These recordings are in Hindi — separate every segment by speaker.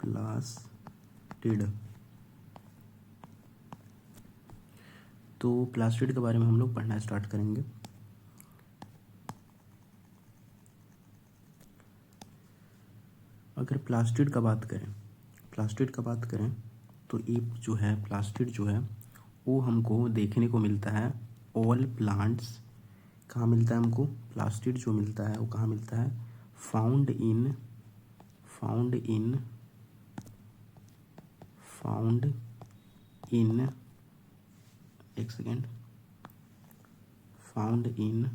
Speaker 1: प्लास्टिड। तो प्लास्टिड के बारे में हम लोग पढ़ना स्टार्ट करेंगे। अगर प्लास्टिड का बात करें तो एक जो है प्लास्टिड जो है वो हमको देखने को मिलता है ऑल प्लांट्स। कहाँ मिलता है हमको प्लास्टिड जो मिलता है वो कहाँ मिलता है? फाउंड इन एक second, found in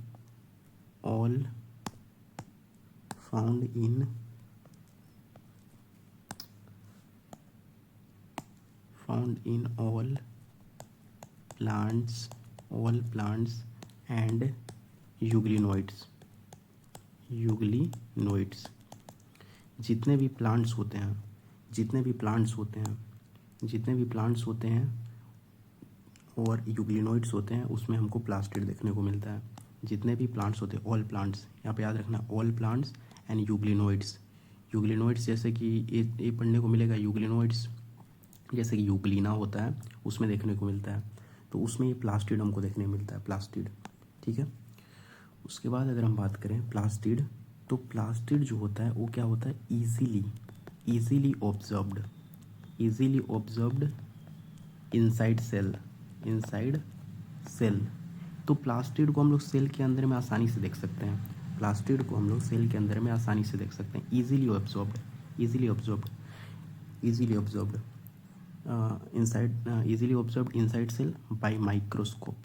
Speaker 1: all plants and euglenoids. जितने भी प्लांट्स होते हैं और यूग्लिनोइड्स होते हैं उसमें हमको प्लास्टिड देखने को मिलता है। जितने भी प्लांट्स होते हैं, ऑल प्लांट्स, यहाँ पे याद रखना, ऑल प्लांट्स एंड यूग्लिनोइड्स। जैसे कि ये पढ़ने को मिलेगा, यूग्लिनोइड्स जैसे कि यूग्लिना होता है उसमें देखने को मिलता है, तो उसमें ये प्लास्टिड हमको देखने को मिलता है, प्लास्टिड। ठीक है। उसके बाद अगर हम बात करें प्लास्टिड, तो प्लास्टिड जो होता है वो क्या होता है? Easily observed inside cell. तो प्लास्टिड को हम लोग सेल के अंदर में आसानी से देख सकते हैं। Easily observed inside cell by microscope.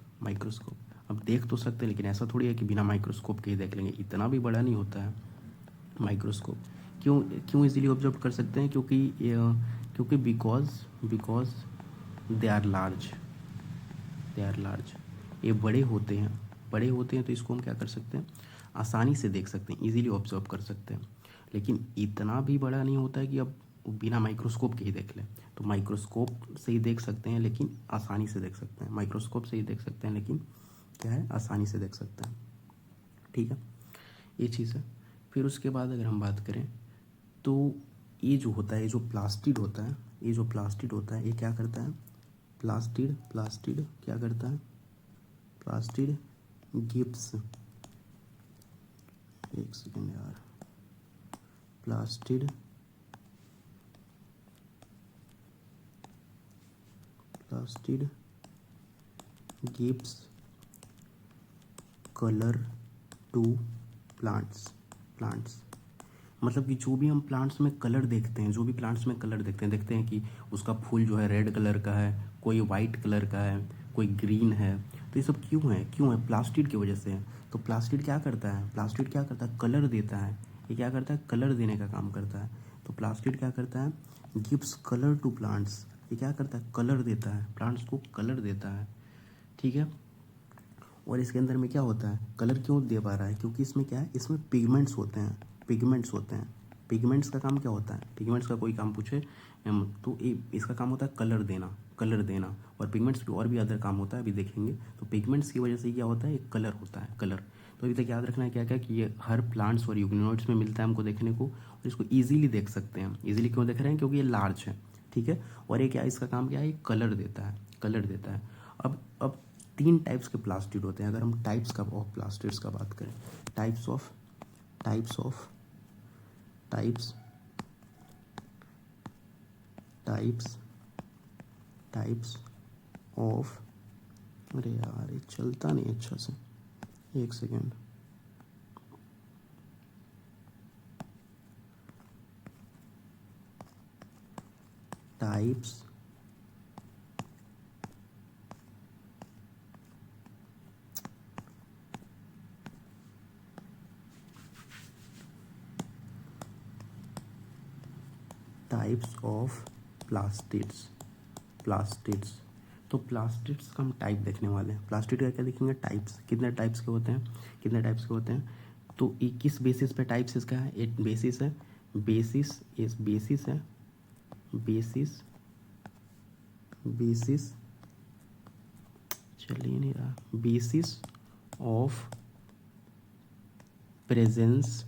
Speaker 1: अब देख तो सकते हैं, लेकिन ऐसा थोड़ी है कि बिना माइक्रोस्कोप के ही देख लेंगे, इतना भी बड़ा नहीं होता है माइक्रोस्कोप। क्यों इजीली ऑब्जर्व कर सकते हैं? क्योंकि बिकॉज दे आर लार्ज। ये बड़े होते हैं तो इसको हम क्या कर सकते हैं? आसानी से देख सकते हैं, इजीली ऑब्जर्व कर सकते हैं। लेकिन इतना भी बड़ा नहीं होता है कि अब बिना माइक्रोस्कोप के ही देख लें। तो माइक्रोस्कोप से ही देख सकते हैं लेकिन आसानी से देख सकते हैं। क्या है? आसानी से देख सकते हैं। ठीक है, ये चीज़ है। फिर उसके बाद अगर हम बात करें तो ये जो होता है, ये जो प्लास्टिड होता है, ये क्या करता है? प्लास्टिड क्या करता है? प्लास्टिड गिव्स, एक सेकेंड यार, plastid gives colour to plants. मतलब कि जो भी हम प्लांट्स में कलर देखते हैं, देखते हैं कि उसका फूल जो है रेड कलर का है, कोई वाइट कलर का है, कोई ग्रीन है। तो ये सब क्यों है? प्लास्टिड की वजह से है। तो प्लास्टिड क्या करता है? कलर देता है। ये क्या करता है? कलर देने का काम करता है। तो प्लास्टिड क्या करता है? Gives colour to plants. ये क्या करता है? कलर देता है, प्लांट्स को कलर देता है। ठीक है। और इसके अंदर में क्या होता है? कलर क्यों दे पा रहा है? क्योंकि इसमें क्या है? इसमें पिगमेंट्स होते हैं। पिगमेंट्स का काम क्या होता है? पिगमेंट्स का कोई काम पूछे तो इसका काम होता है कलर देना। और पिगमेंट्स भी और भी अदर काम होता है, अभी देखेंगे। तो पिगमेंट्स की वजह से क्या होता है? एक कलर होता है, कलर। तो अभी तक याद रखना है क्या क्या कि ये हर प्लांट्स और यूग्लिनोइड्स में मिलता है हमको देखने को, और इसको ईजिली देख सकते हैं। ईजिली क्यों देख रहे हैं? क्योंकि ये लार्ज है। ठीक है। और ये क्या, इसका काम क्या है? ये कलर देता है। अब 3 टाइप्स के प्लास्टिड होते हैं। अगर हम टाइप्स ऑफ प्लास्टिड्स का बात करें, टाइप्स ऑफ, अरे यार ये चलता नहीं अच्छा से, एक सेकेंड। Types of plastids. तो प्लास्टिड्स का हम टाइप देखने वाले हैं। प्लास्टिड का क्या देखेंगे? टाइप्स। कितने टाइप्स के होते हैं? तो ये किस बेसिस पे टाइप्स इसका है? एक बेसिस है, चलिए नहीं रहा, basis of presence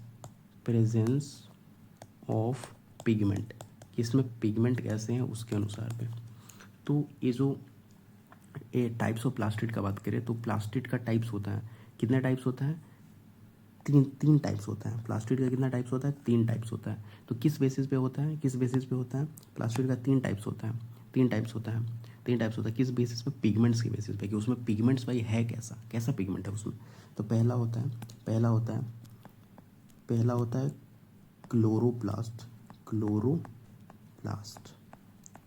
Speaker 1: of pigment, कि इसमें पिगमेंट कैसे हैं उसके अनुसार पे। तो ये जो ये टाइप्स ऑफ प्लास्टिड का बात करें तो प्लास्टिड का टाइप्स होता है, कितने टाइप्स होता है, तीन टाइप्स होता है। प्लास्टिड का कितना टाइप्स होता है, 3 टाइप्स होता है। तो किस बेसिस पे होता है, किस बेसिस पे होता है, प्लास्टिड का 3 टाइप्स होता है, 3 टाइप्स होता है, 3 टाइप्स होता है। किस बेसिस पे, पिगमेंट्स के बेसिस पे, कि उसमें पिगमेंट्स भाई है कैसा, कैसा पिगमेंट है उसमें। तो पहला होता है क्लोरोप्लास्ट, क्लोरोप्लास्ट,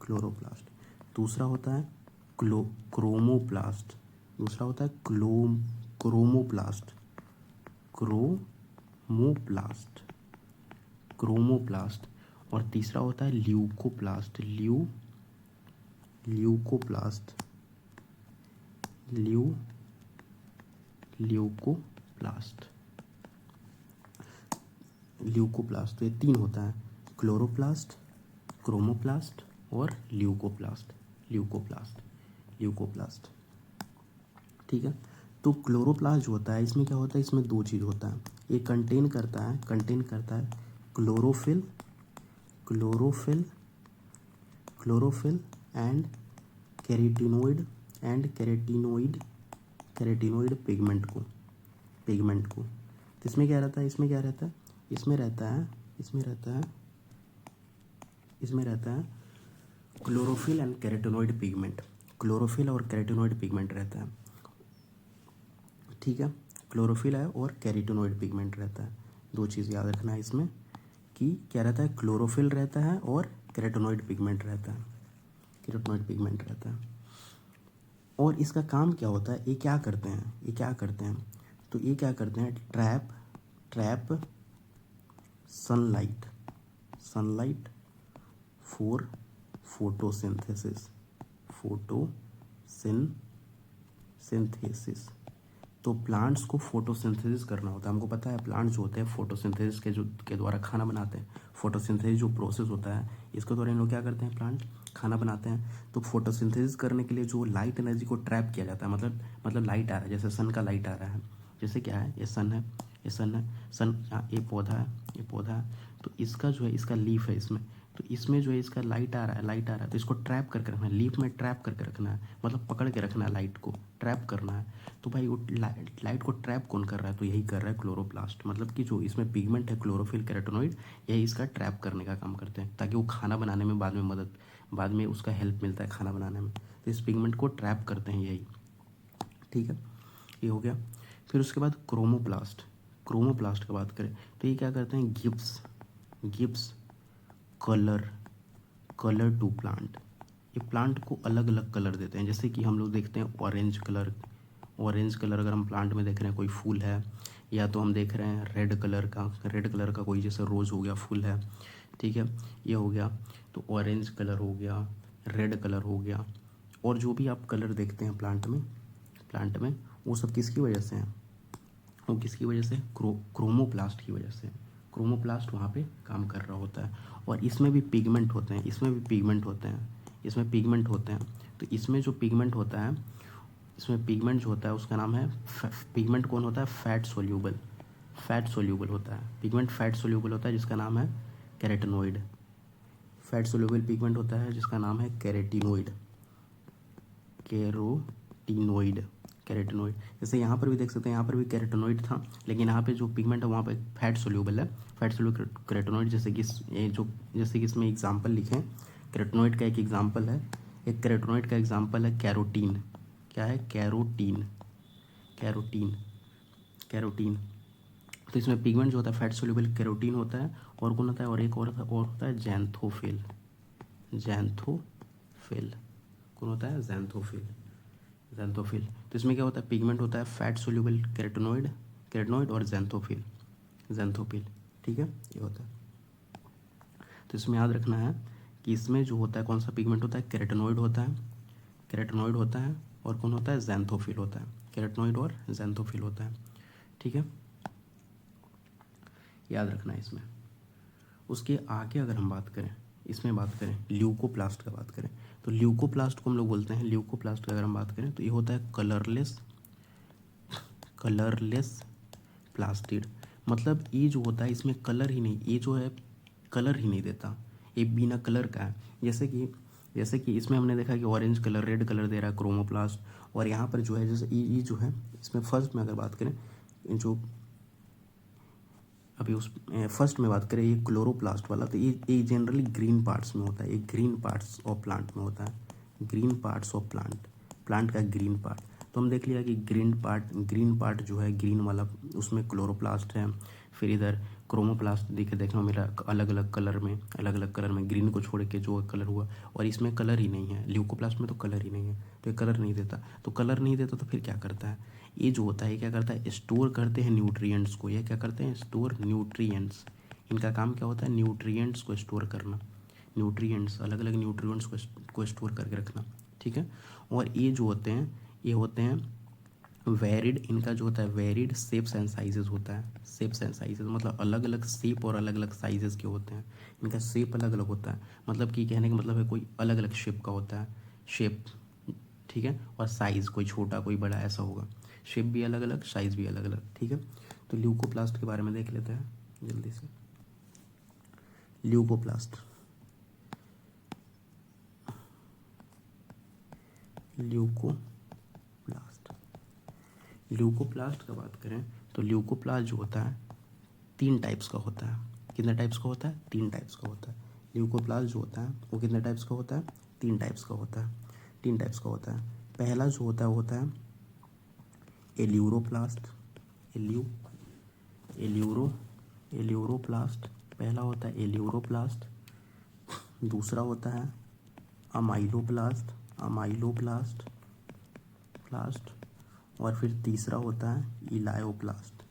Speaker 1: क्लोरोप्लास्ट। दूसरा होता है क्रोमोप्लास्ट, दूसरा होता है क्रोमोप्लास्ट, क्रोमोप्लास्ट, क्रोमोप्लास्ट। और तीसरा होता है ल्यूकोप्लास्ट, ल्यूकोप्लास्ट, ल्यूकोप्लास्ट, ल्यूकोप्लास्ट। तो ये 3 होता है, क्लोरोप्लास्ट, क्रोमोप्लास्ट और ल्यूकोप्लास्ट, ल्यूकोप्लास्ट। ठीक है। तो क्लोरोप्लास्ट जो होता है इसमें क्या होता है, इसमें 2 चीज़ होता है। ये कंटेन करता है chlorophyll, chlorophyll and carotenoid, carotenoid pigment को। तो इसमें क्या रहता है, इसमें रहता है chlorophyll and carotenoid pigment, chlorophyll और कैरोटीनॉइड पिगमेंट रहता है। ठीक है, क्लोरोफिल है और कैरोटीनॉइड पिगमेंट रहता है। 2 चीज़ याद रखना है इसमें कि क्या रहता है, क्लोरोफिल रहता है और कैरोटीनॉइड पिगमेंट रहता है, और इसका काम क्या होता है, ये क्या करते हैं, तो ये क्या करते हैं, ट्रैप सनलाइट फॉर फोटोसिंथेसिस। तो प्लांट्स को फोटोसिंथेसिस करना होता है। हमको पता है प्लांट्स जो होते हैं फोटोसिंथेसिस के द्वारा खाना बनाते हैं। फोटोसिंथेसिस जो प्रोसेस होता है इसके द्वारा इन लोग क्या करते हैं, प्लांट खाना बनाते हैं। तो फोटोसिंथेसिस करने के लिए जो लाइट एनर्जी को ट्रैप किया जाता है, मतलब लाइट आ रहा है, जैसे सन का लाइट आ रहा है, जैसे क्या है, ये सन है, ये पौधा है, तो इसका जो है, इसका लीफ है इसमें, तो इसमें जो है इसका लाइट आ रहा है, तो इसको ट्रैप करके रखना है, लीफ में ट्रैप करके रखना है, मतलब पकड़ के रखना है, लाइट को ट्रैप करना है। तो भाई वो लाइट को ट्रैप कौन कर रहा है, तो यही कर रहा है क्लोरोप्लास्ट। मतलब कि जो इसमें पिगमेंट है क्लोरोफिल कैरोटीनॉइड, यही इसका ट्रैप करने का काम करते हैं, ताकि वो खाना बनाने में बाद में उसका हेल्प मिलता है खाना बनाने में। तो इस पिगमेंट को ट्रैप करते हैं यही। ठीक है, ये हो गया। फिर उसके बाद क्रोमोप्लास्ट की बात करें तो ये क्या करते हैं, गिव्स कलर टू प्लांट। ये प्लांट को अलग अलग कलर देते हैं। जैसे कि हम लोग देखते हैं ऑरेंज कलर अगर हम प्लांट में देख रहे हैं कोई फूल है, या तो हम देख रहे हैं रेड कलर का कोई जैसे रोज़ हो गया फूल है। ठीक है, ये हो गया। तो ऑरेंज कलर हो गया, रेड कलर हो गया, और जो भी आप कलर देखते हैं प्लांट में वो सब किसकी वजह से हैं, वो किसकी वजह से, क्रोमोप्लास्ट की वजह से। क्रोमोप्लास्ट वहाँ पे काम कर रहा होता है। और इसमें भी पिगमेंट होते हैं, तो इसमें जो पिगमेंट होता है, उसका नाम है, पिगमेंट कौन होता है, फैट सोल्यूबल होता है। पिगमेंट फैट सोल्यूबल होता है जिसका नाम है कैरोटीनॉइड। फैट सोल्यूबल पिगमेंट होता है जिसका नाम है कैरोटीनॉइड। जैसे यहाँ पर भी देख सकते हैं, यहाँ पर भी कैरोटीनॉइड था, लेकिन यहाँ पे जो पिगमेंट है वहाँ पे फैट सोल्यूबल है, फैट सोल्यूबल कैरोटीनॉइड। जैसे कि इसमें एग्जांपल लिखें, कैरोटीनॉइड का एक एग्जांपल है, कैरोटीन। क्या है, कैरोटीन। तो इसमें पिगमेंट जो होता है फैट सोल्यूबल कैरोटीन होता है, और कौन होता है, और एक और होता है जैंथोफिल। कौन होता है, जैंथोफिल। तो इसमें क्या होता है, पिगमेंट होता है फैट सोल्यूबल कैरोटीनॉइड और जैंथोफिल। ठीक है, ये होता है। तो इसमें याद रखना है कि इसमें जो होता है कौन सा पिगमेंट होता है, कैरोटीनॉइड होता है, और कौन होता है, जैंथोफिल होता है। कैरोटीनॉइड और जैंथोफिल होता है। ठीक है, याद रखना है इसमें। उसके आगे अगर हम बात करें ल्यूकोप्लास्ट का बात करें, तो ल्यूकोप्लास्ट को हम लोग बोलते हैं, ल्यूकोप्लास्ट की अगर हम बात करें तो ये होता है कलरलेस प्लास्टिड। मतलब ये जो होता है इसमें कलर ही नहीं, ये जो है कलर ही नहीं देता, ये बिना कलर का है। जैसे कि इसमें हमने देखा कि ऑरेंज कलर, रेड कलर दे रहा है क्रोमोप्लास्ट, और यहाँ पर जो है जैसे ये जो है इसमें फर्स्ट में अगर बात करें, जो अभी उस फर्स्ट में बात करें ये क्लोरोप्लास्ट वाला, तो ये जनरली ग्रीन पार्ट्स में होता है, ये ग्रीन पार्ट्स ऑफ प्लांट में होता है, ग्रीन पार्ट्स ऑफ प्लांट का ग्रीन पार्ट। तो हम देख लिया कि ग्रीन पार्ट जो है ग्रीन वाला, उसमें क्लोरोप्लास्ट है। फिर इधर क्रोमोप्लास्ट देखने मिला अलग अलग कलर में ग्रीन को छोड़ के जो कलर हुआ, और इसमें कलर ही नहीं है, ल्यूकोप्लास्ट में तो कलर ही नहीं है, तो ये कलर नहीं देता। तो फिर क्या करता है, ये जो होता है क्या करता है, स्टोर करते हैं न्यूट्रिएंट्स को। ये क्या करते हैं, स्टोर न्यूट्रिएंट्स। इनका काम क्या होता है, न्यूट्रिएंट्स को स्टोर करना, न्यूट्रिएंट्स, अलग अलग न्यूट्रिएंट्स को स्टोर करके रखना, ठीक है। और ये जो होते हैं, ये होते हैं वेरिड, इनका जो होता है वेरिड शेप्स एंड साइजेस होता है। शेप्स एंड साइजेस मतलब अलग अलग शेप और अलग अलग साइजेस के होते हैं। इनका शेप अलग अलग होता है, मतलब कि कहने का मतलब है कोई अलग अलग शेप का होता है, शेप, ठीक है, और साइज़ कोई छोटा कोई बड़ा ऐसा होगा, शेप भी अलग अलग, साइज़ भी अलग अलग, ठीक है। तो ल्यूकोप्लास्ट के बारे में देख लेते हैं जल्दी से। ल्यूकोप्लास्ट ल्यूकोप्लास्ट का बात करें तो ल्यूकोप्लास्ट जो होता है 3 टाइप्स का होता है। कितने टाइप्स का होता है, 3 टाइप्स का होता है। ल्यूकोप्लास्ट जो होता है वो कितने टाइप्स का होता है, 3 टाइप्स का होता है। 3 टाइप्स का होता है। पहला जो होता है वो होता है एल्यूरोप्लास्ट, एल्यूरोप्लास्ट, पहला होता है एल्यूरोप्लास्ट। दूसरा होता है अमाइलोप्लास्ट, और फिर तीसरा होता है इलायोप्लास्ट,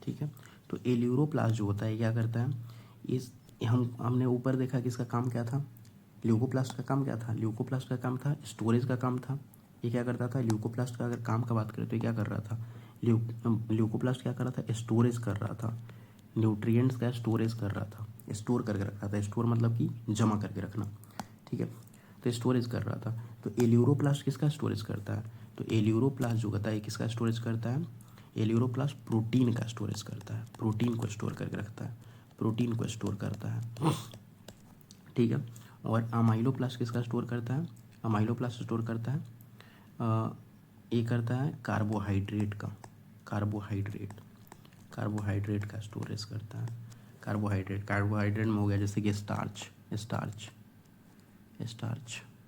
Speaker 1: ठीक है। तो एल्यूरोप्लास्ट जो होता है क्या करता है, इस हमने ऊपर देखा कि इसका काम क्या था, ल्यूकोप्लास्ट का काम क्या था, ल्यूकोप्लास्ट का काम था स्टोरेज का काम था। ये क्या करता था, ल्यूकोप्लास्ट का अगर काम का बात करें तो ये क्या कर रहा था, ल्यूकोप्लास्ट क्या कर रहा था, स्टोरेज कर रहा था, न्यूट्रिएंट्स का स्टोरेज कर रहा था, स्टोर करके रख रहा था। स्टोर मतलब कि जमा करके रखना, ठीक है, तो स्टोरेज कर रहा था। तो एल्यूरोप्लास्ट किसका स्टोरेज करता है, तो एल्यूरोप्लास्ट जो होता है किसका स्टोरेज करता है, एल्यूरोप्लास्ट प्रोटीन का स्टोरेज करता है, प्रोटीन को स्टोर करके रखता है, प्रोटीन को स्टोर करता है, ठीक है। और अमाइलोप्लास्ट किसका स्टोर करता है, अमाइलोप्लास्ट स्टोर करता है ये करता है कार्बोहाइड्रेट का, कार्बोहाइड्रेट का स्टोरेज करता है। कार्बोहाइड्रेट में हो गया जैसे कि स्टार्च,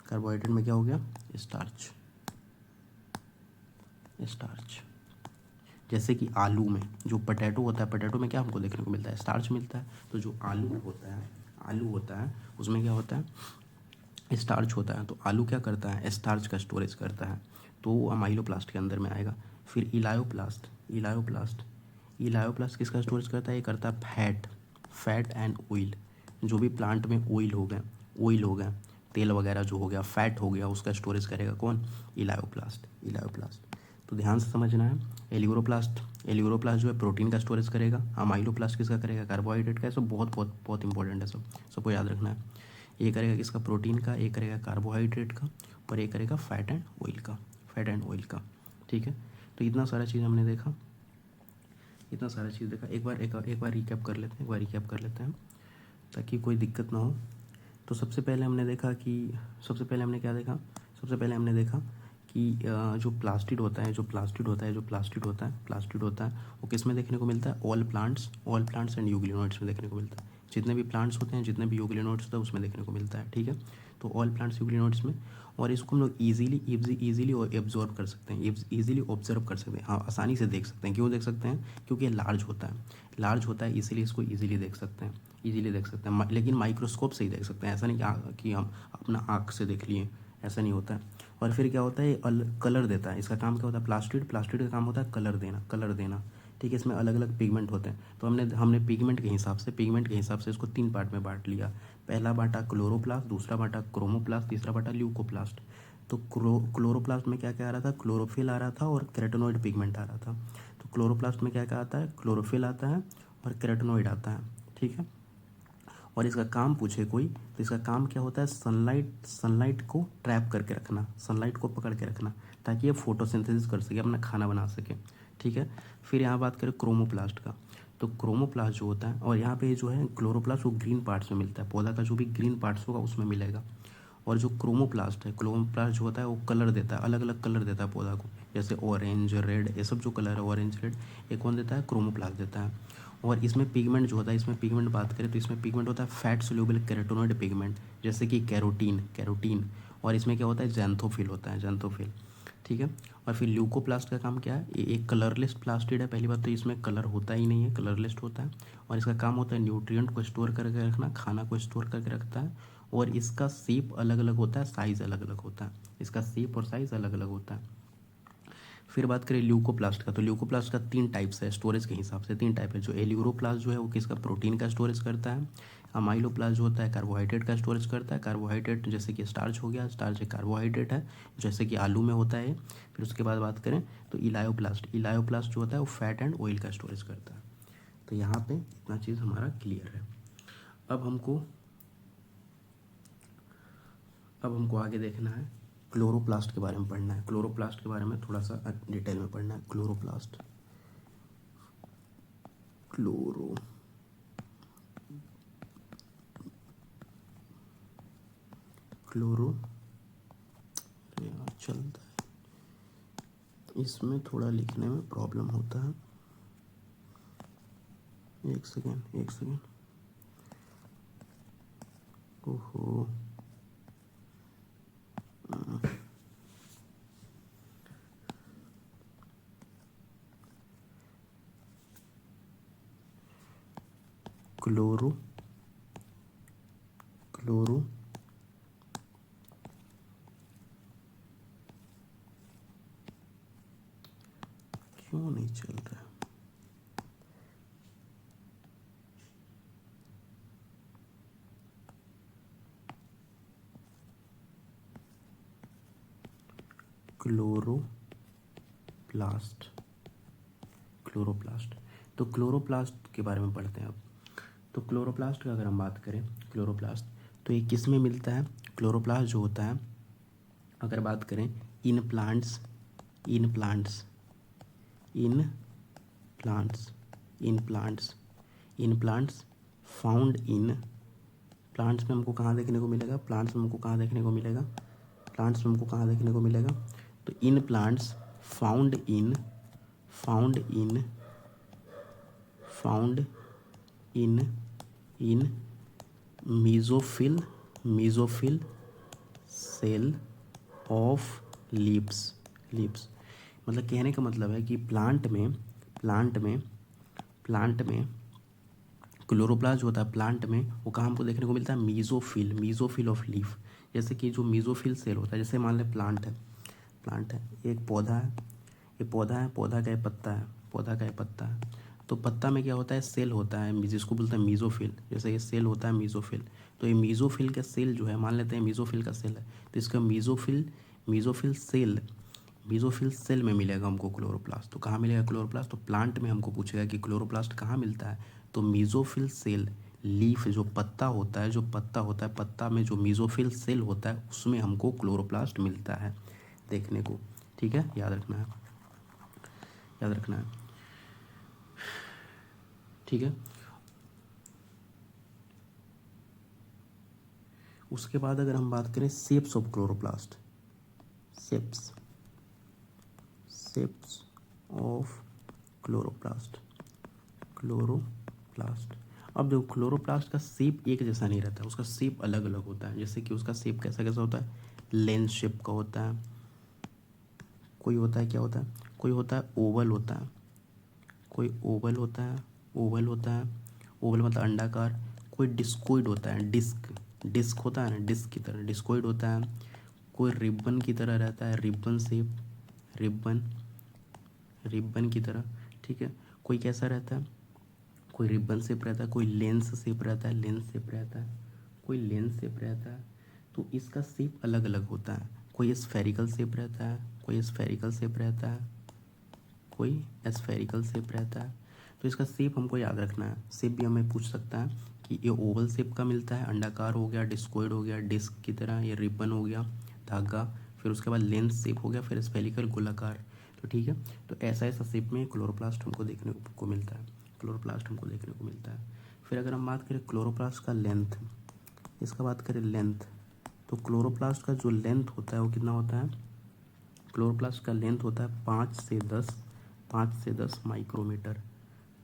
Speaker 1: कार्बोहाइड्रेट में क्या हो गया, स्टार्च। जैसे कि आलू में जो पोटैटो होता है, पोटैटो में क्या हमको देखने को मिलता है, स्टार्च मिलता है। तो जो आलू होता है उसमें क्या होता है, स्टार्च होता है। तो आलू क्या करता है, स्टार्च का स्टोरेज करता है, तो वो अमाइलोप्लास्ट के अंदर में आएगा। फिर इलायोप्लास्ट किसका स्टोरेज करता है, ये करता है फैट एंड ऑयल। जो भी प्लांट में ऑयल हो गया, तेल वगैरह जो हो गया, फैट हो गया, उसका स्टोरेज करेगा कौन, इलायोप्लास्ट। तो ध्यान से समझना है, एल्यूरोप्लास्ट जो है प्रोटीन का स्टोरेज करेगा, अमाइलोप्लास्ट किसका करेगा, कार्बोहाइड्रेट का। सब बहुत इंपॉर्टेंट है, सबको याद रखना है। ये करेगा किसका, प्रोटीन का, एक करेगा कार्बोहाइड्रेट का, और एक करेगा फैट एंड ऑयल का, ठीक है। तो इतना सारा चीज़ हमने देखा, एक बार रिकैप कर लेते हैं ताकि कोई दिक्कत ना हो। तो सबसे पहले हमने देखा कि जो प्लास्टिड होता है वो किस में देखने को मिलता है, ऑल प्लांट्स एंड यूग्लिनोइड्स में देखने को मिलता है। जितने भी प्लांट्स होते हैं, जितने भी यूग्लिनोइड्स होता है उसमें देखने को मिलता है, ठीक है। तो ऑल प्लांट्स यूग्लिनोइड्स में, और इसको हम लोग ईजिली ऑब्जर्व कर सकते हैं, हाँ, आसानी से देख सकते हैं। क्यों देख सकते हैं, क्योंकि ये लार्ज होता है इसीलिए इसको ईजिली देख सकते हैं, लेकिन माइक्रोस्कोप से ही देख सकते हैं। ऐसा नहीं कि हम अपना आँख से देख लिए, ऐसा नहीं होता है। और फिर क्या होता है, कलर देता है। इसका काम क्या होता है, प्लास्टिड का काम होता है कलर देना, ठीक है। इसमें अलग अलग पिगमेंट होते हैं। तो हमने पिगमेंट के हिसाब से इसको 3 पार्ट में बांट लिया। पहला बांटा क्लोरोप्लास्ट, दूसरा बांटा क्रोमोप्लास्ट, तीसरा बांटा ल्यूकोप्लास्ट। तो क्लोरोप्लास्ट में क्या क्या आ रहा था, क्लोरोफिल आ रहा था और केराटिनॉइड पिगमेंट आ रहा था। तो क्लोरोप्लास्ट में क्या क्या आता है, क्लोरोफिल आता है और केराटिनॉइड आता है, ठीक है। और इसका काम पूछे कोई तो इसका काम क्या होता है, सनलाइट को ट्रैप करके रखना, सनलाइट को पकड़ के रखना, ताकि ये फोटोसिंथेसिस कर सके, अपना खाना बना सके, ठीक है। फिर यहाँ बात करें क्रोमोप्लास्ट का, तो क्रोमोप्लास्ट जो होता है, और यहाँ पे जो है क्लोरोप्लास्ट वो ग्रीन पार्ट्स में मिलता है, पौधा का जो भी ग्रीन पार्ट्स होगा उसमें मिलेगा। और जो क्रोमोप्लास्ट है, क्रोमोप्लास्ट जो होता है वो कलर देता है, अलग अलग कलर देता है पौधा को, जैसे ऑरेंज, रेड, ये सब जो कलर है ऑरेंज, रेड, ये कौन देता है? क्रोमोप्लास्ट देता है। और इसमें पिगमेंट जो होता है, इसमें पिगमेंट बात करें तो इसमें पिगमेंट होता है फैट सोल्यूबल कैरोटीनॉइड पिगमेंट, जैसे कि कैरोटीन। और इसमें क्या होता है? ज़ैंथोफिल होता है, ज़ैंथोफिल। ठीक है। और फिर ल्यूकोप्लास्ट का काम क्या है? ये एक कलरलेस प्लास्टिड है। पहली बात तो इसमें कलर होता ही नहीं है, कलरलेस होता है। और इसका काम होता है न्यूट्रिएंट को स्टोर करके रखना, खाना को स्टोर करके रखता है। और इसका शेप अलग अलग होता है, साइज़ अलग अलग होता है, इसका शेप और साइज़ अलग अलग होता है। फिर बात करें ल्यूकोप्लास्ट का, तो ल्यूकोप्लास्ट का 3 टाइप्स है स्टोरेज के हिसाब से, 3 टाइप है। जो एल्यूरोप्लास्ट जो है वो किसका? प्रोटीन का स्टोरेज करता है। अमाइलोप्लास्ट जो होता है कार्बोहाइड्रेट का स्टोरेज करता है। कार्बोहाइड्रेट जैसे कि स्टार्च हो गया, स्टार्च एक कार्बोहाइड्रेट है, जैसे कि आलू में होता है। फिर उसके बाद बात करें तो इलायोप्लास्ट जो होता है वो फैट एंड ऑयल का स्टोरेज करता है। तो यहाँ पे इतना चीज़ हमारा क्लियर है। अब हमको आगे देखना है, क्लोरोप्लास्ट के बारे में पढ़ना है। क्लोरोप्लास्ट के बारे में थोड़ा सा डिटेल में पढ़ना है। क्लोरोप्लास्ट, क्लोरो क्लोरो यार चलता है, इसमें थोड़ा लिखने में प्रॉब्लम होता है। एक सेकेंड। ओहो, क्लोरो क्लोरो क्यों नहीं चल रहा है? क्लोरोप्लास्ट। तो क्लोरोप्लास्ट के बारे में पढ़ते हैं अब। तो क्लोरोप्लास्ट का अगर हम बात करें, क्लोरोप्लास्ट तो ये किस में मिलता है? क्लोरोप्लास्ट जो होता है, अगर बात करें in plants in plants in plants in plants in plants found in plants में हमको कहाँ देखने को मिलेगा? प्लांट्स में हमको कहाँ देखने को मिलेगा? प्लांट्स में हमको कहाँ देखने को मिलेगा? तो in plants found in found in found in in mesophyll mesophyll cell of leaves. मतलब कहने का मतलब है कि प्लांट में क्लोरोप्लास्ट जो होता है प्लांट में, वो कहाँ हमको देखने को मिलता है? Mesophyll of leaf. जैसे कि जो मीजोफिल सेल होता है, जैसे मान लें प्लांट है, एक पौधा है, ये पौधा है, पौधा का ये पत्ता है। तो पत्ता में क्या होता है? सेल होता है, जिसको बोलते हैं मीजोफिल। जैसे ये सेल होता है मीजोफिल, तो ये मीजोफिल का सेल जो है, मान लेते हैं मीजोफिल का सेल है, तो इसका मीजोफिल सेल में मिलेगा हमको क्लोरोप्लास्ट। तो कहाँ मिलेगा क्लोरोप्लास्ट? तो प्लांट में हमको पूछेगा कि क्लोरोप्लास्ट कहाँ मिलता है, तो मीजोफिल सेल, लीफ जो पत्ता होता है, पत्ता में जो मीजोफिल सेल होता है उसमें हमको क्लोरोप्लास्ट मिलता है देखने को। ठीक है, याद रखना है। ठीक है। उसके बाद अगर हम बात करें shapes of chloroplast, shapes of chloroplast. अब देखो क्लोरोप्लास्ट का शेप एक जैसा नहीं रहता, उसका शेप अलग अलग होता है। जैसे कि उसका शेप कैसा कैसा होता है? लेंस शेप का होता है, कोई होता है क्या होता है, कोई होता है ओवल होता है, कोई ओवल होता है, ओवल मतलब अंडाकार। कोई डिस्कोइड होता है, डिस्क होता है ना, डिस्क की तरह डिस्कोइड होता है। कोई रिबन की तरह रहता है, रिबन शेप, रिबन की तरह। ठीक है। कोई कैसा रहता है? कोई रिबन शेप रहता है, कोई लेंस शेप रहता है, कोई लेंस शेप रहता है। तो इसका शेप अलग अलग होता है। कोई स्फेरिकल शेप रहता है, कोई स्फेरिकल शेप रहता है, कोई स्फेरिकल शेप रहता है। तो इसका शेप हमको याद रखना है। शेप भी हमें पूछ सकता है कि ये ओवल शेप का मिलता है, अंडाकार हो गया, डिस्कोइड हो गया, डिस्क की तरह, ये रिबन हो गया, धागा, फिर उसके बाद लेंस शेप हो गया, फिर स्फेरिकल गोलाकार। तो ठीक है, तो ऐसा शेप में क्लोरोप्लास्ट हमको देखने को मिलता है। क्लोरोप्लास्ट हमको देखने को मिलता है। फिर अगर हम बात करें क्लोरोप्लास्ट का लेंथ, इसका बात करें लेंथ, तो क्लोरोप्लास्ट का जो लेंथ होता है वो कितना होता है, क्लोरोप्लास्ट का लेंथ होता है 5 से 10 माइक्रोमीटर,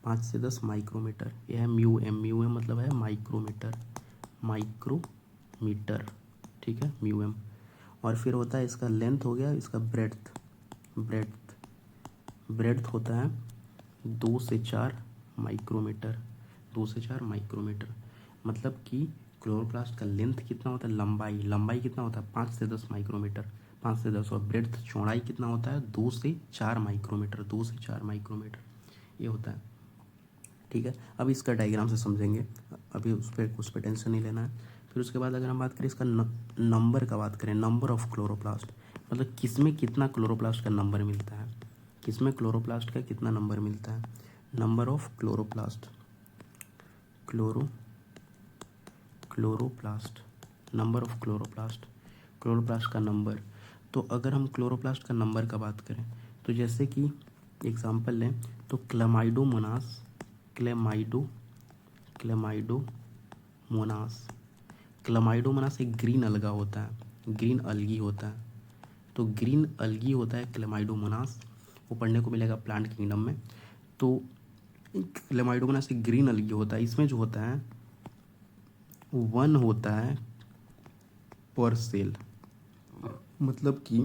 Speaker 1: 5 से 10 माइक्रोमीटर। यह है म्यू एम मतलब है माइक्रोमीटर, माइक्रोमीटर, ठीक है, म्यू एम। और फिर होता है इसका लेंथ हो गया, इसका ब्रेड्थ, ब्रेड्थ होता है 2 से 4 माइक्रोमीटर, 2 से 4 माइक्रोमीटर। मतलब कि क्लोरोप्लास्ट का लेंथ कितना होता है, लंबाई कितना होता है 5 से 10 माइक्रोमीटर, 5 से 10, और ब्रेड्थ चौड़ाई कितना होता है 2 से 4 माइक्रोमीटर, 2 से 4 माइक्रोमीटर ये होता है, ठीक है। अब इसका डायग्राम से समझेंगे, अभी उस पर टेंशन नहीं लेना है। फिर उसके बाद अगर हम बात करें इसका नंबर का बात करें, नंबर ऑफ क्लोरोप्लास्ट, मतलब किसमें कितना क्लोरोप्लास्ट का नंबर मिलता है, किसमें क्लोरोप्लास्ट का कितना नंबर मिलता है, number of chloroplast, chloroplast, number of chloroplast का नंबर। तो अगर हम क्लोरोप्लास्ट का नंबर का बात करें, तो जैसे कि एग्जांपल लें तो क्लेमाइडोमोनास एक ग्रीन अलगा होता है, ग्रीन अलगी होता है, तो ग्रीन अलगी होता है क्लेमाइडोमोनास, वो पढ़ने को मिलेगा प्लांट किंगडम में। तो क्लेमाइडोमोनास एक ग्रीन अलगी होता है, इसमें जो होता है 1 होता है पर सेल, मतलब कि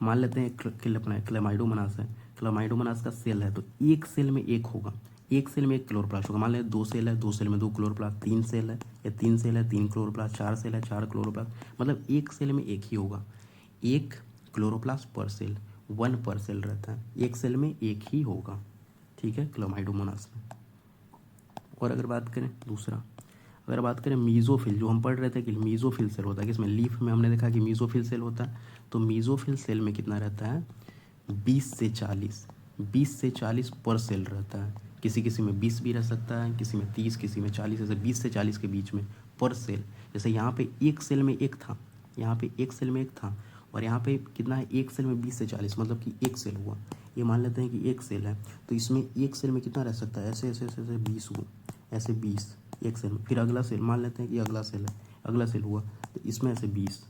Speaker 1: मान लेते हैं अपना क्लेमाइडोमोनास है, क्लेमाइडोमोनास का सेल है, तो एक सेल में एक होगा, एक सेल में एक क्लोरोप्लास्ट होगा। मान लें 2 सेल है, 2 सेल में 2 क्लोरोप्लास्ट, 3 सेल है या 3 सेल है 3 क्लोरोप्लास्ट, 4 सेल है 4 क्लोरोप्लास्ट, मतलब एक सेल में एक ही होगा, एक क्लोरोप्लास्ट पर सेल, 1 पर सेल रहता है, एक सेल में एक ही होगा, ठीक है, क्लेमाइडोमोनास में। और अगर बात करें दूसरा, अगर बात करें मीज़ोफिल, जो हम पढ़ रहे थे कि मीज़ोफिल सेल होता है, किसमें, लीफ में हमने देखा कि मीज़ोफिल सेल होता है, तो मीज़ोफिल सेल में कितना रहता है 20 से 40 पर सेल रहता है, किसी में 20 भी रह सकता है, किसी में 30, किसी में 40, ऐसे 20 से 40 के बीच में पर सेल। जैसे यहाँ पे एक सेल में एक था, यहाँ पे एक सेल में एक था, और यहाँ पे कितना है, एक सेल में 20 से 40, मतलब कि एक सेल हुआ, ये मान लेते हैं कि एक सेल है, तो इसमें एक सेल में कितना रह सकता है, ऐसे ऐसे ऐसे ऐसे 20 हुआ, ऐसे 20 एक सेल में। फिर अगला सेल मान लेते हैं कि अगला सेल है, अगला सेल हुआ, तो इसमें ऐसे 20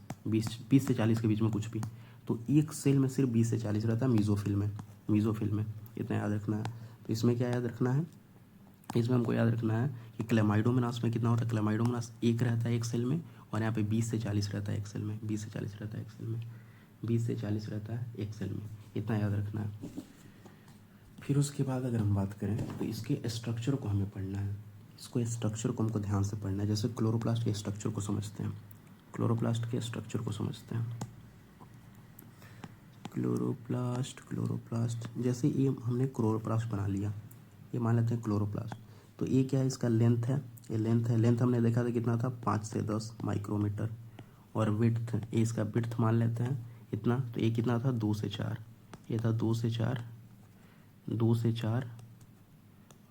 Speaker 1: से 40 के बीच में कुछ भी, तो एक सेल में सिर्फ 20 से 40 रहता है मीज़ोफिल में, इतना याद रखना है। तो इसमें क्या याद रखना है, इसमें हमको याद रखना है कि क्लेमाइडोमोनास में कितना होता है, क्लेमाइडोमोनास एक रहता है एक सेल में, और यहाँ पे 20 से 40 रहता है एक सेल में, 20 से 40 रहता है एक सेल में, 20 से 40 रहता है एक सेल में, इतना याद रखना है। फिर उसके बाद अगर हम बात करें तो इसके स्ट्रक्चर को हमें पढ़ना है, इसको स्ट्रक्चर को हमको ध्यान से पढ़ना है। जैसे क्लोरोप्लास्ट के स्ट्रक्चर को समझते हैं, क्लोरोप्लास्ट के स्ट्रक्चर को समझते हैं। क्लोरोप्लास्ट जैसे ये हमने क्लोरोप्लास्ट बना लिया, ये मान लेते हैं क्लोरोप्लास्ट, तो ये क्या है, इसका लेंथ है, ये लेंथ है, लेंथ हमने देखा था कितना था 5 से 10 माइक्रोमीटर, और विड्थ, ये इसका विड्थ मान लेते हैं इतना, तो ये कितना था 2 से 4, ये था 2 से 4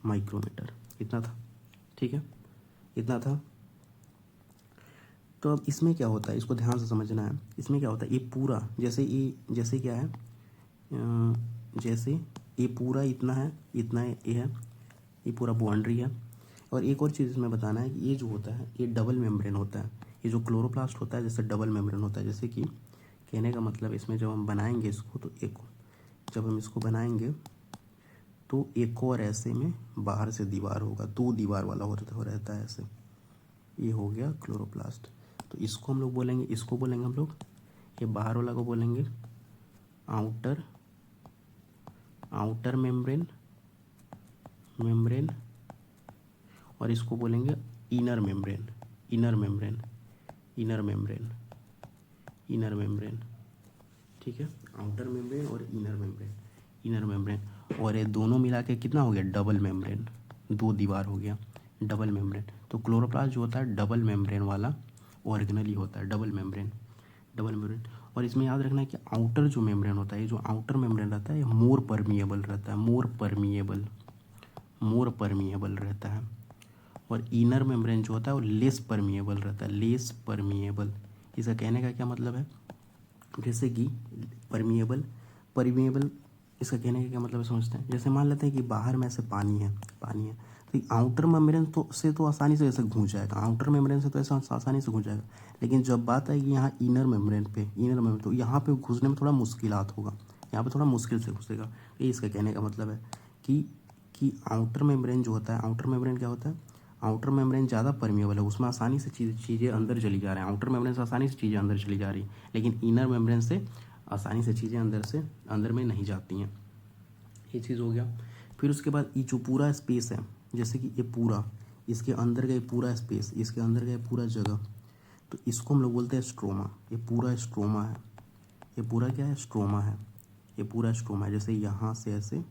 Speaker 1: माइक्रोमीटर, इतना था, ठीक है, इतना था। तो अब इसमें क्या होता है, इसको ध्यान से समझना है, इसमें क्या होता है, ये पूरा जैसे क्या है, जैसे ये पूरा इतना है, इतना ये है, ये पूरा बाउंड्री है। और एक और चीज़ इसमें बताना है कि ये जो होता है ये डबल मेम्ब्रेन होता है, ये जो क्लोरोप्लास्ट होता है जैसे डबल मेम्ब्रेन होता है। जैसे कि कहने का मतलब इसमें जब हम बनाएंगे इसको, तो जब हम इसको बनाएंगे तो एक और ऐसे में बाहर से दीवार होगा, 2 दीवार वाला हो रहता है ऐसे, ये हो गया क्लोरोप्लास्ट। तो इसको हम लोग बोलेंगे, इसको बोलेंगे हम लोग, ये बाहर वाला को बोलेंगे आउटर मेम्ब्रेन, और इसको बोलेंगे इनर मेम्ब्रेन, ठीक है, आउटर मेम्ब्रेन और इनर मेम्ब्रेन, और ये दोनों मिला के कितना हो गया डबल मेम्ब्रेन, 2 दीवार हो गया डबल मेम्ब्रेन। तो क्लोरोप्लास्ट जो होता है डबल मेम्ब्रेन वाला ऑर्गेनली होता है, डबल मेम्ब्रेन। और इसमें याद रखना है कि आउटर जो मेम्ब्रेन होता है, ये जो आउटर मेम्ब्रेन रहता है ये मोर परमिएबल रहता है, मोर परमिएबल रहता है। और इनर मेम्ब्रेन जो होता है वो लेस परमिएबल रहता है, लेस परमिएबल। इसका कहने का क्या मतलब है, जैसे कि परमिएबल इसका कहने का क्या मतलब है समझते हैं। जैसे मान लेते हैं कि बाहर में ऐसे पानी है तो आउटर मेम्ब्रेन तो आसानी से ऐसे घुस जाएगा, आउटर मेम्ब्रेन से तो ऐसा आसानी से घुस जाएगा। लेकिन जब बात आएगी यहाँ इनर मेम्ब्रेन तो यहाँ पे घुसने में थोड़ा मुश्किलात होगा, यहाँ पे थोड़ा मुश्किल से घुसेगा। ये इसका कहने का मतलब है कि आउटर मेम्ब्रेन जो होता है, आउटर मेम्ब्रेन क्या होता है, आउटर मेम्ब्रेन ज़्यादा परमिएबल है, उसमें आसानी से चीज़ें अंदर चली जा रही हैं, आउटर मेम्ब्रेन से आसानी से चीज़ें अंदर चली जा रही हैं, लेकिन इनर मेम्ब्रेन से आसानी से चीज़ें अंदर में नहीं जाती हैं। ये चीज़ हो गया। फिर उसके बाद ये जो पूरा स्पेस है, जैसे कि ये पूरा, इसके अंदर का ये पूरा स्पेस, इसके अंदर का ये पूरा जगह, तो इसको हम लोग बोलते हैं स्ट्रोमा। ये पूरा स्ट्रोमा है, ये पूरा क्या है, स्ट्रोमा है, ये पूरा स्ट्रोमा है। जैसे यहाँ से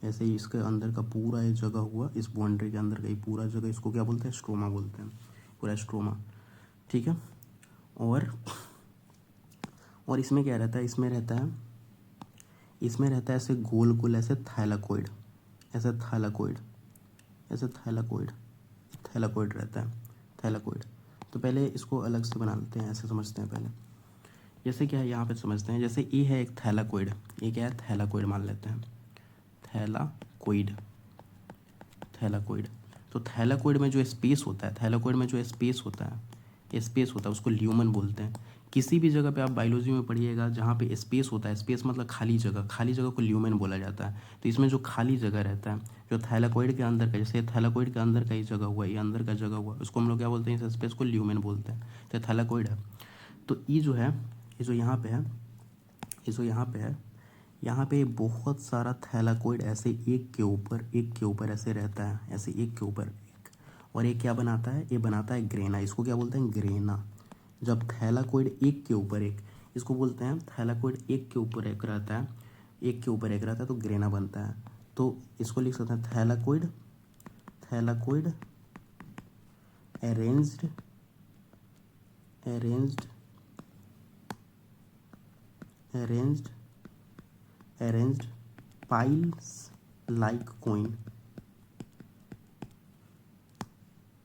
Speaker 1: ऐसे ही इसके अंदर का पूरा ये जगह हुआ, इस बाउंड्री के अंदर का ये पूरा जगह, इसको क्या बोलते हैं, स्ट्रोमा बोलते हैं, पूरा स्ट्रोमा। ठीक है। और इसमें क्या रहता है, इसमें रहता है ऐसे गोल गोल ऐसे थैलाकोइड, थैलाकोइड रहता है, थैलाकोइड। तो पहले इसको अलग से बना लेते हैं, ऐसे समझते हैं पहले। जैसे क्या है यहाँ पे समझते हैं, जैसे ये है एक थैलाकोइड, ये क्या है, थैलाकोइड मान लेते हैं, थैलाकोइड। तो थैलाकोइड में जो स्पेस होता है, उसको ल्यूमन बोलते हैं। किसी भी जगह पे आप बायोलॉजी में पढ़िएगा जहाँ पे स्पेस होता है, स्पेस मतलब खाली जगह को ल्यूमेन बोला जाता है। तो इसमें जो खाली जगह रहता है, जो थैलाकोइड के अंदर का, जैसे थैलाकोइड के अंदर का ये जगह हुआ, ये अंदर का जगह हुआ, उसको हम लोग क्या बोलते हैं, इस स्पेस को ल्यूमेन बोलते हैं। तो थैलाकोइड है। तो ये जो है, ये जो यहाँ पे है, यहाँ पे बहुत सारा थैलाकोइड ऐसे एक के ऊपर ऐसे रहता है, ऐसे एक के ऊपर एक। और ये क्या बनाता है, ये बनाता है ग्रेना। इसको क्या बोलते हैं, ग्रेना। जब थैलाकोइड एक के ऊपर एक, इसको बोलते हैं थैलाकोइड एक के ऊपर एक रहता है, तो ग्रेना बनता है। तो इसको लिख सकते हैं thylakoid arranged piles like coin,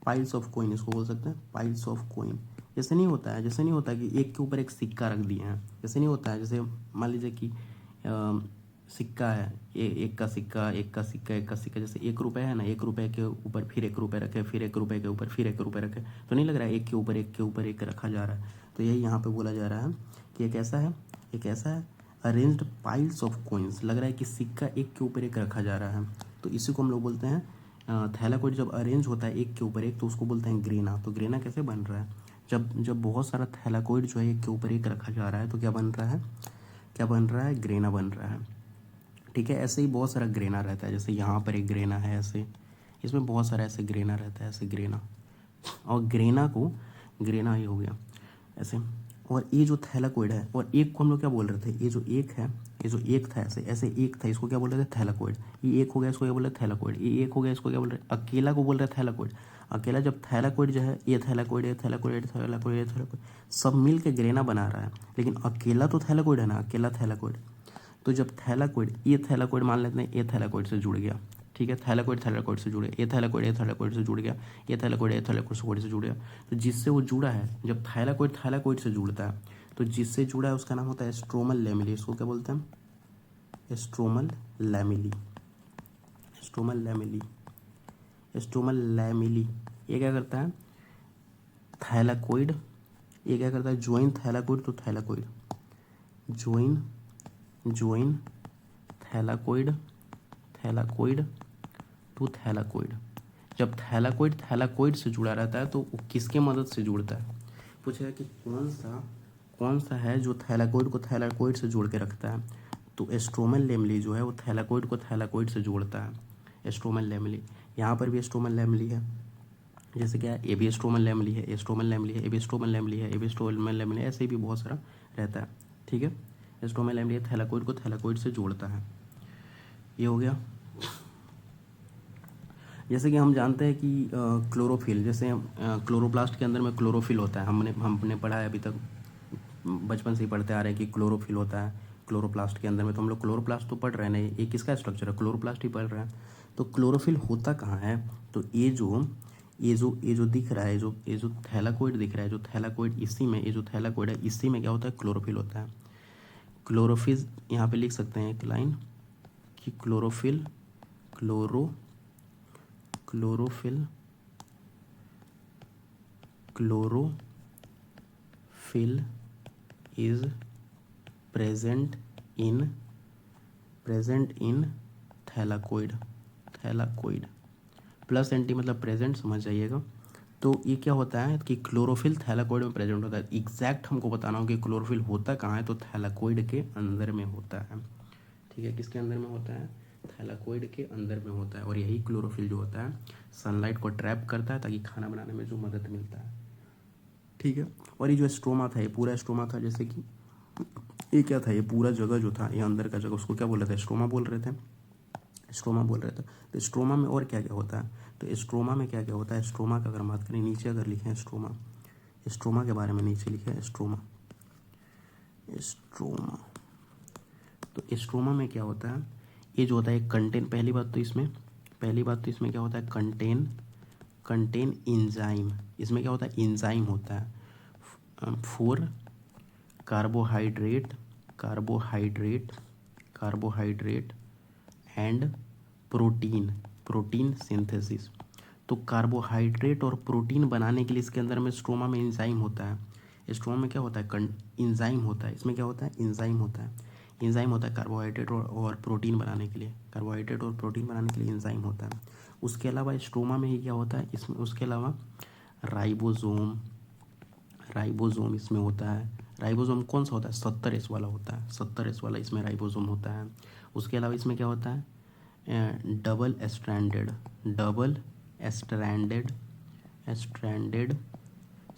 Speaker 1: piles of coin इसको बोल सकते हैं, पाइल्स ऑफ कॉइन। जैसे नहीं होता है कि एक के ऊपर एक सिक्का रख दिए हैं, जैसे नहीं होता है। जैसे मान लीजिए कि सिक्का है, एक का सिक्का, जैसे 1 रुपये है ना, 1 रुपये के ऊपर फिर 1 रुपये रखे, फिर 1 रुपये के ऊपर फिर 1 रुपये रखे, तो नहीं लग रहा है एक के ऊपर एक रखा जा रहा है। तो यही यहाँ पे बोला जा रहा है कि एक ऐसा है अरेंज्ड पाइल्स ऑफ कॉइन्स। लग रहा है कि सिक्का एक के ऊपर एक रखा जा रहा है, तो इसी को हम लोग बोलते हैं थैलाकोइड। जब अरेंज होता है एक के ऊपर एक, तो उसको बोलते हैं ग्रेना। तो ग्रेना कैसे बन रहा है, जब बहुत सारा थैलाकोइड जो है एक के ऊपर एक रखा जा रहा है, तो क्या बन रहा है, ग्रेना बन रहा है। ठीक है। ऐसे ही बहुत सारा ग्रेना रहता है, जैसे यहाँ पर एक ग्रेना है, ऐसे इसमें बहुत सारा ऐसे ग्रेना रहता है, ऐसे ग्रेना। और ग्रेना ही हो गया ऐसे। और ये जो थैलाकोइड है, और एक को हम लोग क्या बोल रहे थे, ये जो एक था ऐसे एक था, इसको क्या बोल रहे थे, थैलाकोइड। ये एक हो गया, इसको क्या बोल रहे, थैलाकोइड। ये एक हो गया, इसको क्या बोल रहे, अकेला को बोल रहे थैलाकोइड। अकेला जब थैलाकोइड जो है, ये थैलाकोइड सब मिल के ग्रेना बना रहा है, लेकिन अकेला तो थैलाकोइड है ना, अकेला थैलाकोइड। तो जब थैलाकोइड, ये थैलाकोइड मान लेते हैं, ये थैलाकोइड से जुड़ गया, ठीक है, थैलाकोइड से जुड़ गया, ये थैलाकोइड से जुड़ गया, ये थैलाकोइड से जुड़ गया। तो जिससे वो जुड़ा है, जब थैलाकोइड से जुड़ता है, तो जिससे जुड़ा है उसका नाम होता है स्ट्रोमल लैमेली। इसको क्या बोलते हैं, स्ट्रोमल लैमेली। ये क्या करता है, थैलाकोइड, ये क्या करता है, ज्वाइन थैलाकोइड टू थैलाकोइड, ज्वाइन थैलाकोइड टू थैलाकोइड। जब थैलाकोइड से जुड़ा रहता है, तो वो किसके मदद से जुड़ता है, पूछेगा कि कौन सा है जो थैलाकोइड को थैलाकोइड से जोड़ के रखता है। तो स्ट्रोमल लैमेली जो है वो थैलाकोइड को थैलाकोइड से जोड़ता है, स्ट्रोमल लैमेली। यहाँ पर भी स्ट्रोमल लैमेली है, जैसे क्या है, ए बी स्ट्रोमल लैमेली है, ए स्ट्रोमल लैमेली है, ए बी स्ट्रोमल लैमेली है, ए बी स्ट्रोमल लैमेली है, ऐसे भी बहुत सारा रहता है। ठीक है। स्ट्रोमल लैमेली थैलाकोइड को थैलाकोइड से जोड़ता है। ये हो गया। जैसे कि हम जानते हैं कि क्लोरोफिल, जैसे क्लोरोप्लास्ट के अंदर में क्लोरोफिल होता है, हमने पढ़ा है, अभी तक बचपन से ही पढ़ते आ रहे हैं कि क्लोरोफिल होता है क्लोरोप्लास्ट के अंदर में। तो हम लोग क्लोरोप्लास्ट तो पढ़ रहे हैं ना, ये किसका स्ट्रक्चर है, क्लोरोप्लास्ट ही पढ़ रहे हैं। तो क्लोरोफिल होता कहाँ है, तो ये जो दिख रहा है, ये जो थैलाकोइड दिख रहा है, जो थैलाकोइड इसी में, ये जो थैलाकोइड है इसी में क्या होता है, क्लोरोफिल होता है। क्लोरोफिल यहाँ पे लिख सकते हैं एक लाइन, कि chlorophyll is present in thylakoid plus anti मतलब प्रेजेंट, समझ जाइएगा। तो ये क्या होता है कि क्लोरोफिल थैलाकोइड में प्रेजेंट होता है। एग्जैक्ट हमको बताना हो कि क्लोरोफिल होता कहाँ है, तो थैलाकोइड के अंदर में होता है। ठीक है, किसके अंदर में होता है? थैलाकोइड के अंदर में होता है। और यही क्लोरोफिल जो होता है सनलाइट को ट्रैप करता है ताकि खाना बनाने में जो मदद मिलता है। ठीक है, और ये जो स्ट्रोमा था, ये पूरा स्ट्रोमा था, जैसे कि ये क्या था, ये पूरा जगह जो था, ये अंदर का जगह, उसको क्या बोल रहे थे? स्ट्रोमा बोल रहे थे। तो स्ट्रोमा में और क्या क्या होता है? तो स्ट्रोमा में क्या क्या होता है? स्ट्रोमा का अगर बात करें, नीचे अगर लिखे हैं स्ट्रोमा के बारे में नीचे लिखे हैं स्ट्रोमा। तो स्ट्रोमा में क्या होता है? ये जो होता है कंटेन, पहली बात तो इसमें क्या होता है? Contain enzyme. इसमें क्या होता है? इंजाइम होता है for carbohydrate and protein synthesis. तो कार्बोहाइड्रेट और प्रोटीन बनाने के लिए इसके अंदर में स्ट्रोमा में इंजाइम होता है। स्ट्रोमा में क्या होता है? इंजाइम होता है। इसमें क्या होता है? इंजाइम होता है कार्बोहाइड्रेट और प्रोटीन बनाने के लिए। इंजाइम होता है। उसके अलावा स्ट्रोमा में ही क्या होता है इसमें? उसके अलावा राइबोसोम इसमें होता है। राइबोसोम कौन सा होता है? 70S वाला होता है। 70S वाला इसमें राइबोसोम होता है। उसके अलावा इसमें क्या होता है? Double stranded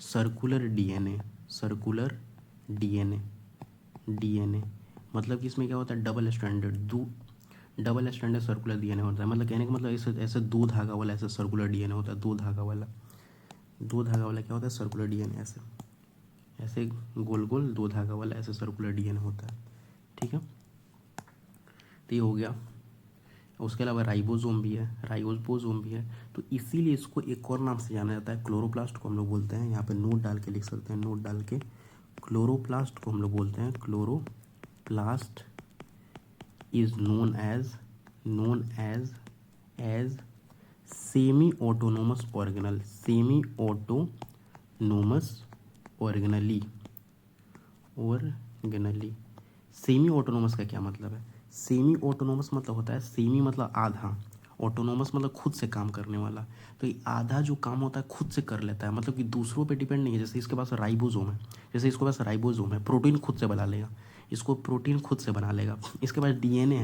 Speaker 1: circular DNA. मतलब कि इसमें क्या होता है? डबल स्ट्रैंडेड सर्कुलर डीएनए होता है। मतलब कहने का मतलब ऐसे दो धागा वाला ऐसे सर्कुलर डीएनए होता है। दो धागा वाला क्या होता है? Circular DNA. ऐसे गोल गोल दो धागा वाला ऐसे सर्कुलर डीएनए होता है। ठीक है, तो ये हो गया। उसके अलावा राइबोसोम भी है। तो इसीलिए इसको एक और नाम से जाना जाता है, क्लोरोप्लास्ट को हम लोग बोलते हैं। यहाँ पे नोट डाल के लिख सकते हैं, क्लोरोप्लास्ट को हम लोग बोलते हैं। Chloroplast is known as semi autonomous organelle. Semi autonomous का क्या मतलब है? सेमी ऑटोनोमस मतलब होता है, सेमी मतलब आधा, ऑटोनोमस मतलब खुद से काम करने वाला। तो ये आधा जो काम होता है खुद से कर लेता है, मतलब कि दूसरों पे डिपेंड नहीं है। जैसे इसके पास राइबोसोम है, प्रोटीन खुद से बना लेगा, इसके पास डीएनए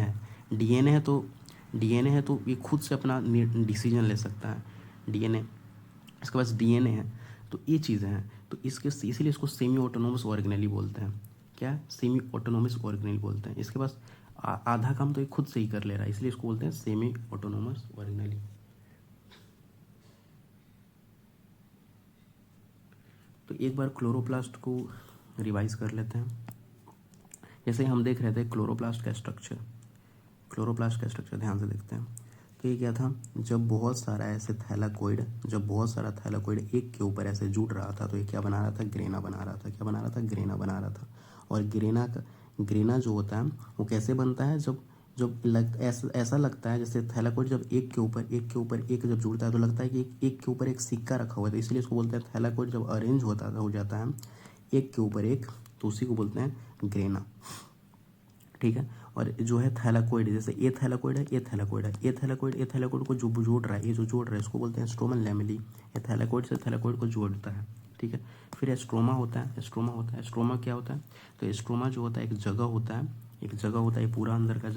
Speaker 1: है तो ये खुद से अपना डिसीजन ले सकता है। इसके पास डीएनए है, तो ये चीज़ें हैं। तो इसीलिए इसको सेमी ऑटोनोमस ऑर्गेनली बोलते हैं। क्या? सेमी ऑटोनोमस ऑर्गेनली बोलते हैं। इसके पास आधा काम तो ये खुद से ही कर ले रहा है, इसलिए इसको बोलते हैं सेमी ऑटोनोमस ऑर्गेनली। तो एक बार क्लोरोप्लास्ट को रिवाइज कर लेते हैं। जैसे हम देख रहे थे क्लोरोप्लास्ट का स्ट्रक्चर ध्यान से देखते हैं। तो ये क्या था? जब बहुत सारा थैलाकोइड एक के ऊपर ऐसे जुड़ रहा था, तो ये क्या बना रहा था? ग्रेना बना रहा था। और ग्रेना जो होता है वो कैसे बनता है? ऐसा लगता है जैसे थैलाकोइड जब एक के ऊपर एक जब जुड़ता है तो लगता है कि एक के ऊपर एक सिक्का रखा हुआ है। तो इसलिए इसको बोलते हैं थैलाकोइड जब अरेंज हो जाता है एक के ऊपर एक, तो उसी को बोलते हैं ग्रेना। ठीक है, और जो है थैलाकोइड, जैसे ए थैलाकोइड को जो जोड़ रहा है, इसको बोलते हैं स्ट्रोमल लैमेली। ये थैलाकोइड से थैलाकोइड को जोड़ता है। ठीक है, फिर स्ट्रोमा होता है। स्ट्रोमा क्या होता है? तो स्ट्रोमा जो होता है एक जगह होता है, पूरा अंदर का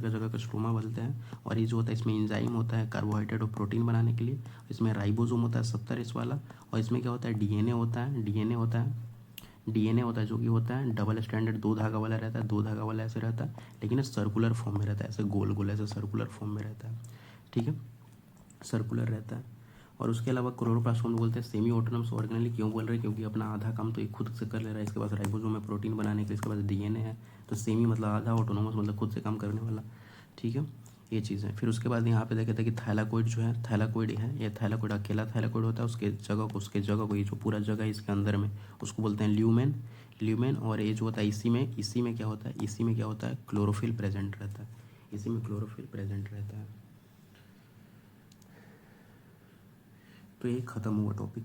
Speaker 1: जगह का स्ट्रोमा बोलते हैं। और ये जो होता है इसमें एंजाइम होता है कार्बोहाइड्रेट और प्रोटीन बनाने के लिए। इसमें राइबोसोम होता है 70S वाला। और इसमें क्या होता है? डीएनए होता है जो कि होता है डबल स्टैंडर्ड, दो धागा वाला रहता है, ऐसे रहता है, लेकिन सर्कुलर फॉर्म में रहता है, ऐसे गोल गोल ऐसे सर्कुलर फॉर्म में रहता है। ठीक है, सर्कुलर रहता है। और उसके अलावा क्लोरोप्लास्ट को हम बोलते हैं सेमी ऑटोनमस ऑर्गेनली। क्यों बोल रहे हैं? क्योंकि अपना आधा काम तो ये खुद से कर ले रहा है। इसके पास राइबोसोम में प्रोटीन बनाने के लिए, इसके पास डीएनए है। तो सेमी मतलब आधा, ऑटोनोमस मतलब खुद से काम करने वाला। ठीक है, ये चीज़ है। फिर उसके बाद यहाँ पे देखे थे कि थैलाकोइड जो है, ये थैलाकोइड अकेला थैलाकोइड होता है। उसके जगह को ये जो पूरा जगह है इसके अंदर में, उसको बोलते हैं ल्यूमेन। और ये जो होता है इसी में क्या होता है? क्लोरोफिल प्रेजेंट रहता है। इसी में क्लोरोफिल प्रेजेंट रहता है। तो ये ख़त्म हुआ टॉपिक।